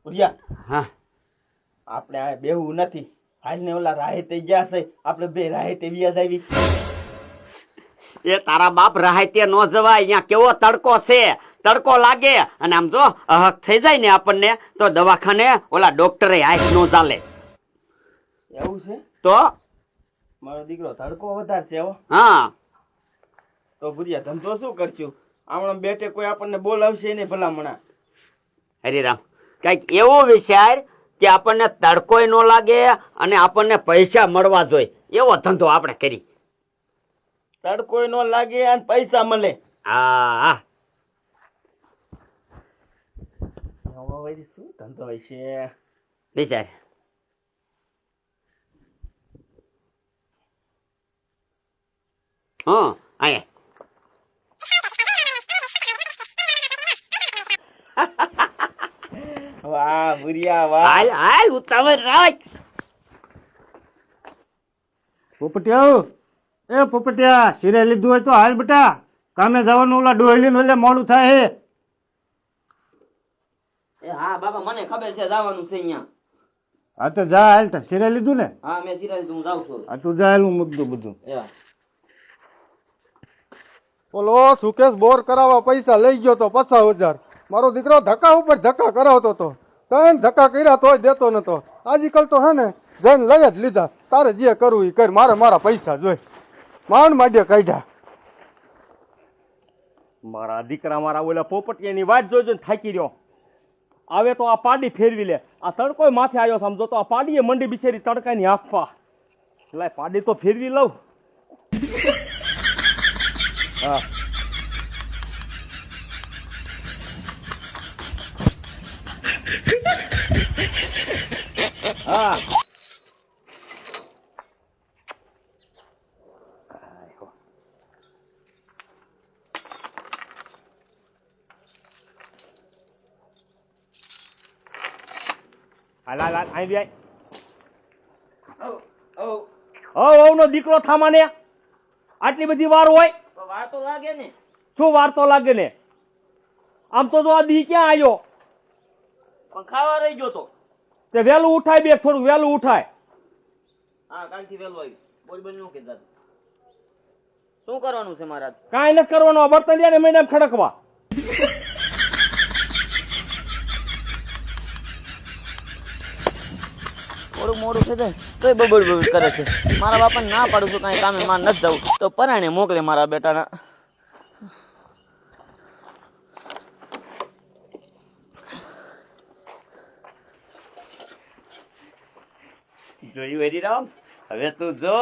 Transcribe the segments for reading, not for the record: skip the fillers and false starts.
ભુરિયા હા આપણે આ બેવું નથી. હાલ ને ઓલા રાહે તે ગયા છે, આપણે બે રાહે તે વ્યાજ આવી. એ તારા બાપ રાહતે નો જવાય. અહીંયા કેવો તડકો છે, તડકો લાગે અને આમ જો અહક થઈ જાય ને આપણને તો દવાખાને ઓલા ડોક્ટરે હાથ નો ચાલે. એવું છે? તો મારો દીકરો તડકો વધારે છે હો. હા તો ભુરિયા ધંધો શું કરશું? હમણાં બેઠે કોઈ આપણને બોલાવશે નહીં ભલામણા. હરિરામ કઈક એવો વિચાર કે આપણને તડકોય ન લાગે અને આપણને પૈસા મળવા જોઈએ એવો ધંધો આપણે કરી. તડકો ન લાગે અને પૈસા મળે. હા શું ધંધો હોય છે? વિચાર. હા અહીંયા વાહ ભુરિયા વાહ. હાલ હાલ ઉતાવળ રાખ. પોપટિયા પોપટિયા સિરે લીધું હોય તો હાલ બેટા, કામે જવાનું ઓલા ડોહલી નો મોડું થાય હે. હા બાબા મને ખબર છે જવાનું છે અહીંયા. હા તો જા હાલ, સિરે લીધું ને? હા મેં સિરાજ હું જાઉં છું. હા તું જા હાલ, હું મૂકી દઉં બધું. ઓલો સુકેશ બોર કરાવવા પૈસા લઈ ગયો તો 50,000. મારો દીકરો ધક્કા ઉપર ધક્કા કરાવતો હતો, ત્રણ ધક્કા કર્યા તોય દેતો નતો. આજકાલ તો હે ને જઈને લઈ જ લીધા. તારે જે કરવું એ કર, મારે મારા પૈસા જોઈ. માંડ માંડે કાઢ્યા. મારા દીકરા મારા ઓલા પોપટિયાની વાત જોઈને થાકી રહ્યો. આવે તો આ પાડી ફેરવી લે. આ તડકોય માથે આવ્યો સમજો તો આ પાડીએ મંડી બિચારી તડકાની આંખવા. લાય પાડી તો ફેરવી લઉં. હા હા હાલ આવી જાય. નો દીકરો થામાને આટલી બધી વાર હોય? વાર તો લાગે ને. શું વાર તો લાગે ને? આમ તો જો આ દી ક્યાં આવ્યો? પણ ખાવા રહી ગયો તો. તે વહેલું ઉઠાય, બે થોડું વહેલું ઉઠાય. હા કાલથી વહેલું આવ્યું. બોલ બોલ નું કીધા. શું કરવાનું છે મહારાજ? કાંઈ નથી કરવાનું. બર્તન લે ને મહિને ખડકવા. થોડું મોડું થઈ જાય તોય બબડ બબડ કરે છે. મારા બાપાને ના પાડું છું કાંઈ કામે માર નથી જવું તો પરાણે મોકલે મારા બેટાના. જોયું હરિરામ? હવે તું જો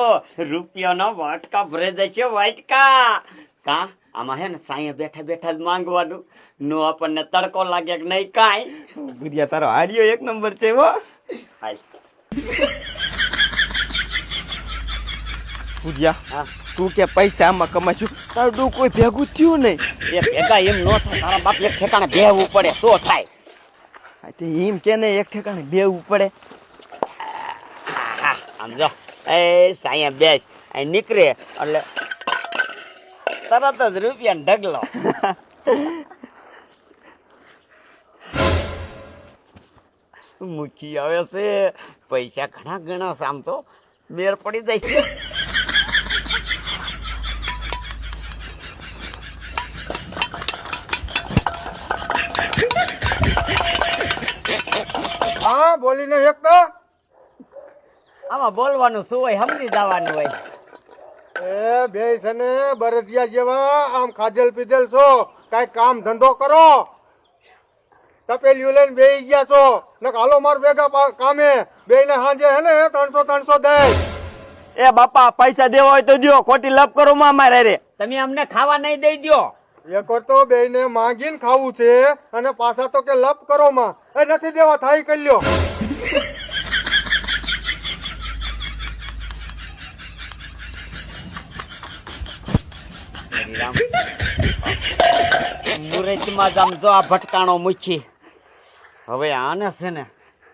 રૂપિયાનો વાટકા ભરે જશે વાટકા. કા આમાં હે ને સાંયે બેઠા બેઠા જ માંગવાનું. નો આપણને તડકો લાગે કે નહીં કાંઈ. ભુરિયા તારો હાડિયો એક નંબર છે હો. હાલ ભુરિયા હા તું કે પૈસા આમાં કમાશું, તારું ડૂ કોઈ ભેગું થયું નહીં. એ ભેગા એમ નો થાય. તારા બાપ એક ઠેકાણે બેહવું પડે તો થાય. હા તે એમ કે ને એક ઠેકાણે બેવું પડે. આમ જો એ સાંયે બેસ અહીં નીકળે એટલે તરત જ રૂપિયાનો ઢગલો. મૂકી આવે છે પૈસા ઘણા ઘણા છે. આમ તો મેર પડી જાય છે. હા બોલીને એકતા. આમાં બોલવાનું શું હોય, સમજી જવાનું હોય. એ બે છે ને બરદિયા જેવા આમ ખાધેલ પીધેલ છો, કાંઈ કામ ધંધો કરો. તપેલીઓ લઈને બેસી ગયા છો ને હાલો માર ભેગા કામે. બે ને સાંજે હે ને 300 દે. એ બાપા પૈસા દેવા હોય તો દ્યો, ખોટી લપ કરો માં મારે રે. તમે અમને ખાવા નહીં દઈ દો. એક વાર તો બે ને માંગીને ખાવું છે અને પાછા તો કે લપ કરો માં. એ નથી દેવા થાય કરી લ્યો. મુરતમાં જ આમ જો આ ભટકાણો મૂકી. હવે આને છે ને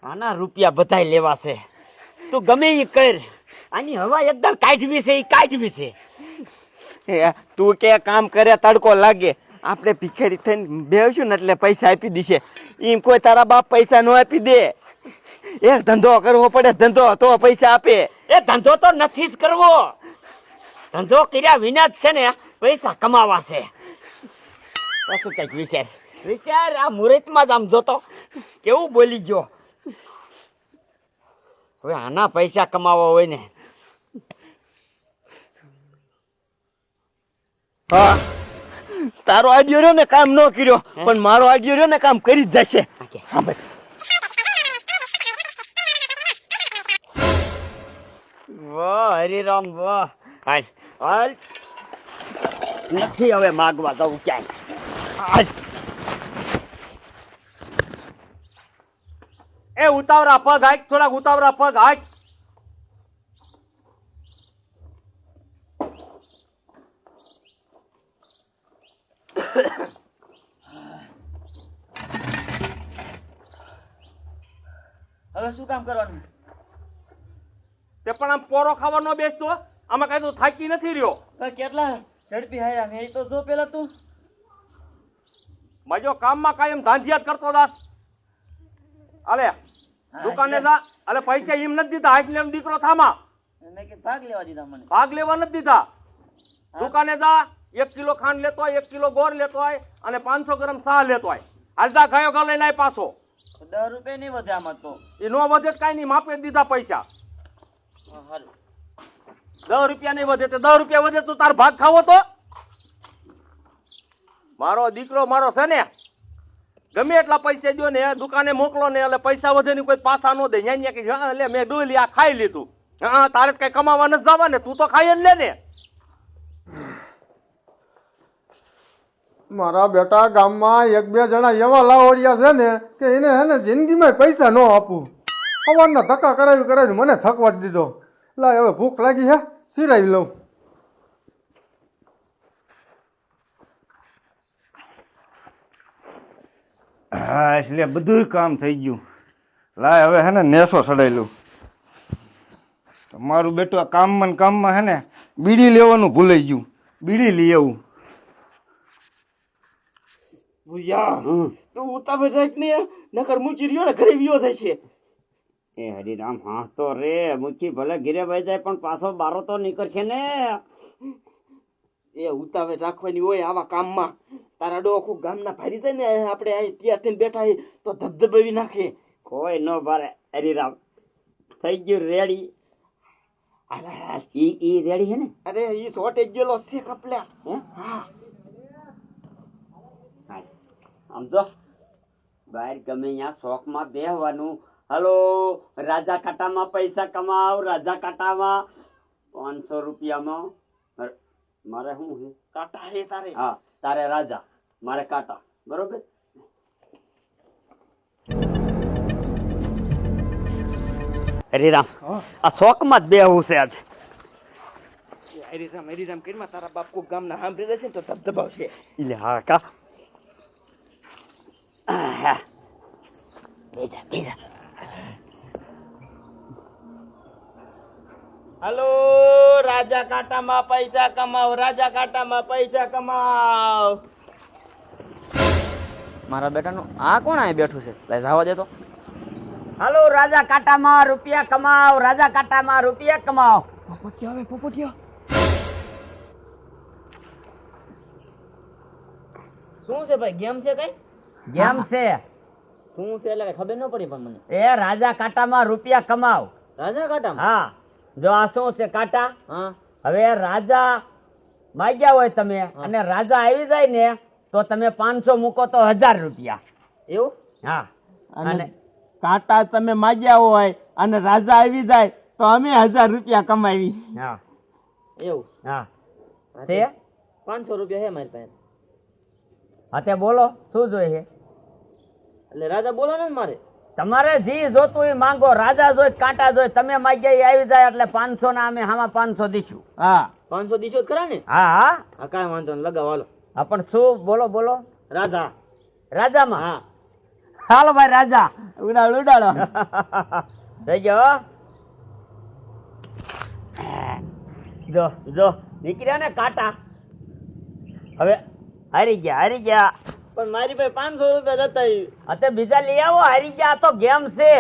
આના રૂપિયા બધાય લેવા છે. તું ગમે એ કર, આની હવા એકદમ કાઢવી છે, એ કાઢવી છે. તું કે કામ કરે તડકો લાગે, આપણે ભિખારી થઈને બેહશું ને એટલે પૈસા આપી દેશે. એમ કોઈ તારા બાપ પૈસા ન આપી દે. એક ધંધો કરવો પડે, ધંધો તો પૈસા આપે. એ ધંધો તો નથી જ કરવો, ધંધો કર્યા વિના જ છે ને પૈસા કમાવા છે. પાછું કઈક વિચાર વિચાર, આ મુહૂર્તમાં જ આમ જોતો કેવું બોલી ગયો. હવે આના પૈસા કમાવા હોય ને, હા, તારો આઈડિયો રહ્યો ને કામ ન કર્યો, પણ મારો આઈડિયો રહ્યો ને કામ કરી જ જશે. હા ભાઈ, વાહ હરિરામ વાહ. હાલ હાલ, નથી હવે માગવા જવું ક્યાંય. હાલ. એ ઉતાવળા પગ હાક, થોડાક ઉતાવળા પગ હાક. હવે શું કામ કરવાનું? તે પણ આમ પોરો ખાવા ન બેસતો, આમાં કઈ તું થાકી નથી રહ્યો. તો કેટલા ઝડપી હાયા મેં તો જો પેલા તું મજો કામમાં કાયમ ધાંધિયા જ કરતો દાસ. અલે દુકાને જા, અલે પૈસા એમ નથી દીધા, હાઈક ને એમ દીકરો થામા મેં કે ભાગ લેવા દીધા મને. ભાગ લેવા નથી દીધા. દુકાને જા, 1 કિલો ખાંડ લેતો હોય, 1 કિલો ગોળ લેતો હોય અને 500 ગ્રામ શાહ લેતો હોય. આજદા ગયો ઘર લઈને આય પાછો. 10 રૂપિયા નહીં વધે આમાં તો. એ નો વધે કઈ નહીં, માપે જ દીધા પૈસા. હારું. 10 રૂપિયા નહીં વધે, 10 રૂપિયા વધે તો તાર ભાગ ખાવો તો. મારો દીકરો મારો છે ને, ગમે એટલા પૈસા દો ને દુકાને મોકલો ને, એટલે પૈસા વધે ને કોઈ પાછા ન દે. ન્યા કે એટલે મેં ડોલી આ ખાઈ લીધું. હા, તારે કઈ કમાવા નથી જવા ને, તું તો ખાઈ જ લે ને. મારા બેટા ગામમાં 1-2 જણા એવા લાવડિયા છે ને કે એને હે ને જિંદગીમાં પૈસા ન આપું. સવારના ધક્કા કરાવી મને થકવાડી દીધો. લાય હવે ભૂખ લાગી હે, સિરાવી લઉં. હા, એટલે બધું કામ થઈ ગયું. લાય હવે હે ને નેસો સડાઈ લઉં. મારું બેટું આ કામમાં ને કામમાં હે ને બીડી લેવાનું ભૂલાઈ ગયું. બીડી લઈ આવું. ભૂયા, તું ઉતાવળ રાખ ને, નકર મૂકી રહ્યો ને ઘરે વિયો થાય છે. એ હરિરામ હા તો રે, મુખી ભલે ઘીરે વહી જાય પણ પાછો બારો તો નીકળશે ને. એ ઉતાવળ રાખવાની હોય આવા કામમાં. તારા ડો આખું ગામના ભારી જાય ને, આપણે અહીં ત્યાં થઈને બેઠા હી તો ધબધબાવી નાખે. કોઈ ન ભારે. હરિરામ થઈ ગયું રેડી. ઈ રેડી છે ને? અરે ઈ શોર્ટ એક ગયેલો છે કપલ્યા. હા, આમ તો બહાર ગમે અહીંયા શોખમાં બેહવાનું. હલો, રાજા કાટામાં પૈસા કમાવ, રાજા કાટામાં 500 રૂપિયામાં મારે શું છે? કાંટા હે તારે. હા, તારે રાજા, મારે કાટા. બરોબર. હરિરામ આ શોખમાં જ બેહવું છે આજે. હરીરામ કરીમાં તારા બાપ કોક ગામના સાંભળી જશે ને તો ધબધબાવશે. એટલે હા કા બેજા બેજા. હલો, રાજા કાંટામાં પૈસા કમાવ, રાજા કાંટામાં પૈસા કમાવ. મારા બેટાનું આ કોણ અહીં બેઠું છે? લઈ જવા દે તો. હલો, રાજા કાટામાં રૂપિયા કમાવ, રાજા કાટામાં રૂપિયા કમાવ. પોપટિયો આવે, પોપટિયો. શું છે ભાઈ, ગેમ છે કઈ? ગેમ છે. શું છે એટલે કઈ ખબર ન પડી પણ મને. એ રાજા કાટામાં રૂપિયા કમાવ. રાજા કાઢામ? હા, જો આ શું છે કાટા. હા. હવે રાજા માગ્યા હોય તમે અને રાજા આવી જાય ને તો તમે 500 મૂકો તો 1000 રૂપિયા. એવું? હા, અને કાંટા તમે માગ્યા હોય અને રાજા આવી જાય તો અમે 1000 રૂપિયા કમાવી. હા એવું? હા છે. 500 રૂપિયા છે મારી પાસે. હા તે બોલો શું જોઈએ? એટલે રાજા બોલો ને મારે. તમારે જી જોતું એ માંગો. રાજા જોઈ કાંટા જોઈ, તમે માગ્યા એ આવી જાય એટલે 500 ના અમે આમાં 500 દઈશું. હા, 500 દીશો જ ખરા ને? હા હા હા, કાંઈ વાંધો નહીં, લગાવો હાલો. હા, પણ શું બોલો બોલો? રાજા. રાજામાં? હા. હાલો ભાઈ રાજા. ઉડાડો ઉડાડો. થઈ ગયો. જો જો નીકળ્યા ને કાંટા. હવે હારી ગયા પણ મારી પાસે 500 રૂપિયા જતા અત્યારે બીજા લઈ આવો. હારી ગયા આ તો ગેમ છે.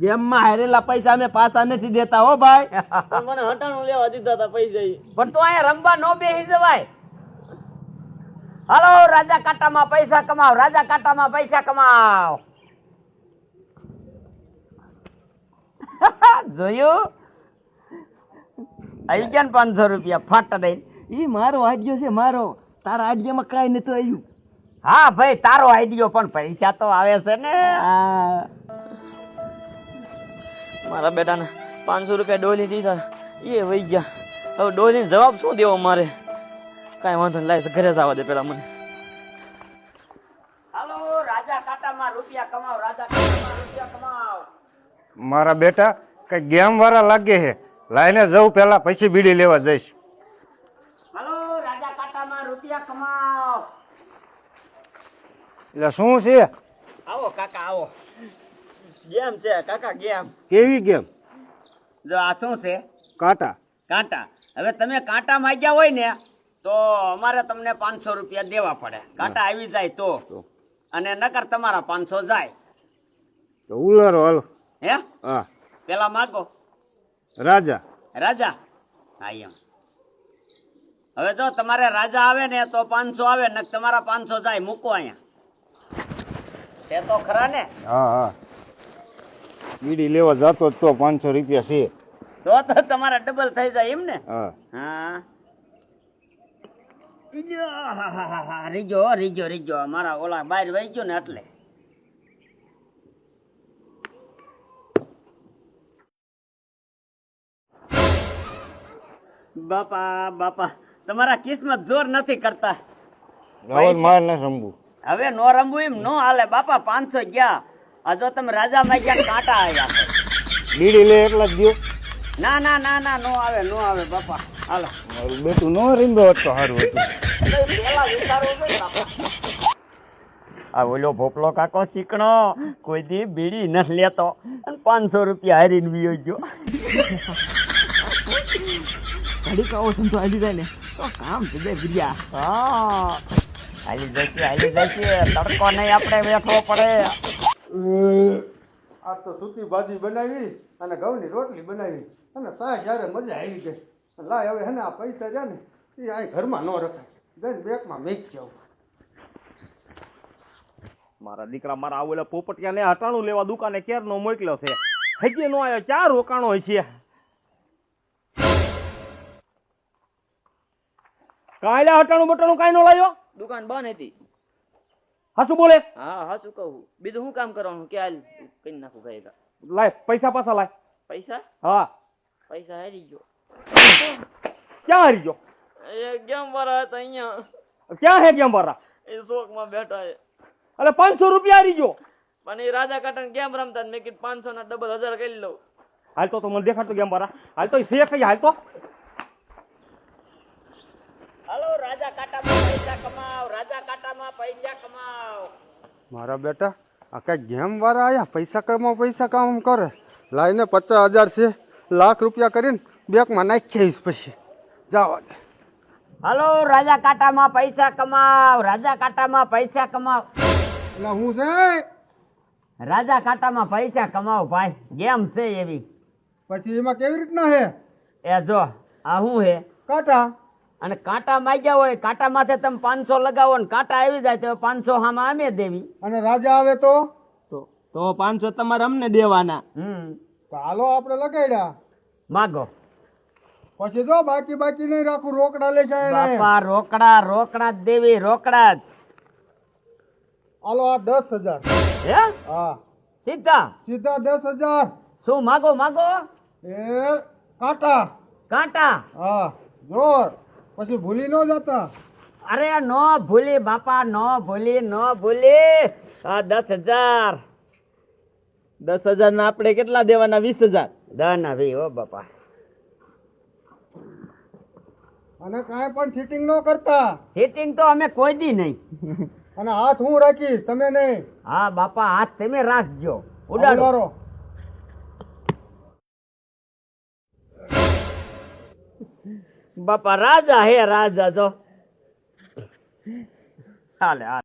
ગેમમાં હારેલા પૈસા અમે પાછા નથી દેતા હો ભાઈ. પણ મને હટાણું લેવા દીધા હતા પૈસા પણ તો અહીંયા રમવા ન બેસી જવાય. હાલો રાજા કાંટામાં પૈસા કમાવ, રાજા કાંટામાં પૈસા કમાવ. જોયું? આવી ગયા ને 500 રૂપિયા ફાટ દઈને. ઈ મારો આઈડિયો છે મારો. તારા આઈડિયામાં કાંઈ નતું આવ્યું. હા ભાઈ તારો આઈડિયો, પણ પૈસા તો આવે છે ને. આ મારા બેટાને 500 રૂપિયા ડોલી દીધા એ વહી ગયા. હવે ડોલીને જવાબ શું દેવો મારે? કાંઈ વાંધો નહીં, લાય ઘરે જવા દે પેલા મને. હાલો રાજા કાંટામાં રૂપિયા કમાવ, રાજા કાંટામાં રૂપિયા કમાવ. મારા બેટા કઈ ગેમ વાળા લાગે છે. લાઈને જવું પેલા, પછી બીડી લેવા જઈશ. હાલો રાજા કાંટામાં રૂપિયા કમાવ. એટલે શું છે? આવો કાકા આવો. ગેમ છે કાકા, ગેમ. કેવી ગેમ? જો આ શું છે? કાંટા. કાંટા. હવે તમે કાંટા માંગ્યા હોય ને તો અમારે તમને 500 રૂપિયા દેવા પડે. કાંટા આવી જાય તો, અને નકર તમારા 500 જાય. તો ઉલારો હાલો. હે હા પેલા માગો રાજા. રાજા. હા એમ. હવે જો તમારે રાજા આવે ને તો 500 આવે, ને તમારા 500 જાય. મૂકો અહીંયા. તે તો ખરા ને. હા હા બીડી લેવા જતો જ તો 500 રૂપિયા છે. તો તમારા ડબલ થઈ જાય એમ ને. હા હા રીજો મારા ઓલા બહાર વહી ગયો ને એટલે. બાપા તમારા કિસ્મત જોર નથી કરતા. હવે માર ના રમવું. હવે નો રમવું એમ નો હાલે બાપા. 500 ગયા. આ જો તમે રાજા માં ગયા કાંટા આવ્યા. બીડી લે એટલા જ દો. ના નો આવે બાપા. હાલો મારું બેટું નો રીંબો હોત તો સારું હતું. પેલા વિચારવું જોઈએ બાપા. આ ઓલો ભોપલો કાકો શીકણો કોઈ દી બીડી નથી લેતો અને 500 રૂપિયા હારીને વિયો ગયો. ઘડી કાવો ધંધો હાલી જાય ને તો કામ થઈ જાય બીજા. હા હાલી જશે. તડકો નહીં આપણે બેઠવો પડે. આ તો સૂકી ભાજી બનાવી અને ઘઉંની રોટલી બનાવી અને સાસ યારે મજા આવી ગઈ. લાય હવે હે ને આ પૈસા છે ને એ આ ઘરમાં ન રખાય, જઈને બેગમાં મેક જાવ. મારા દીકરા મારા આવેલા પોપટિયાને હટાણું લેવા દુકાને ક્યારનો મોકલ્યો છે. હજી નો આવ્યો. ચાર રોકાણો હોય છે. કાંઈ હટાણું બટાણું કાંઈ નો લાવ્યો? દુકાન બંધ હતી. હાસુ બોલે? હા હાચું કહું. બીજું શું કામ કરવાનું કે હાલ કરી નાખું ભાઈ. લાય પૈસા પાછા લાય. પૈસા હા હારી ગયો. ક્યાં હારી ગયો? એ ગેમ વાળા હતા અહીંયા. ક્યાં હે ગેમ વાળા? એ શોખમાં બેઠા છે. અરે 500 રૂપિયા હારી ગયો. પણ એ રાજા કાંટા ગેમ રમતા મેં કીધું 500 ના ડબલ 1000 કરી લઉં. હાલ તો મને દેખાડતો ગેમ વાળા. હાલ તો છે કઈ હાલ તો. હાલો રાજા કાંટામાં પૈસા કમાવ, રાજા કાંટામાં પૈસા કમાવ. મારા બેટા આ કઈ ગેમ વાળા આયા પૈસા કામ કરે. લાઈને 50,000 છે, લાખ રૂપિયા કરીને બેગમાં નાખી જઈશ પછી જવા દે. હાલો રાજા કાંટામાં પૈસા કમાવ, રાજા કાંટામાં પૈસા કમાવ. એટલે હું છે રાજા કાંટામાં પૈસા કમાવ ભાઈ. ગેમ છે એવી. પછી એમાં કેવી રીતના હે? એ જો આ શું હે? કાંટા. અને કાંટા માંગ્યા હોય, કાંટા માથે તમે 500 લગાવો ને કાંટા આવી જાય તો 500 હામાં અમે દેવી. અને રાજા આવે તો તો 500 તમારે અમને દેવાના. તો હાલો આપણે લગાડ્યા. માગો પછી જો બાકી નહીં રાખું, રોકડા લે છે એને. બાપા. રોકડા જ દેવી, રોકડા જ. હાલો આ 10,000. હે હા સીધા સીધા 10,000. શું માગો? એ કાંટા. કાંટા. હા જોર. પછી ભૂલી ન જતા. અરે નો ભૂલી બાપા, નો ભૂલી. આ 10,000. 10,000 ના આપણે કેટલા દેવાના? 20,000. દના ભી હો બાપા. અને કાંઈ પણ સીટિંગ ન કરતા. સીટિંગ તો અમે કોઈ દી નહીં. અને હાથ હું રાખીશ, તમે નહીં. હા બાપા હાથ તમે રાખજો. ઉડાડો. ઉડાડો. બાપા રાજા હે રાજા. જો હાલે હાલે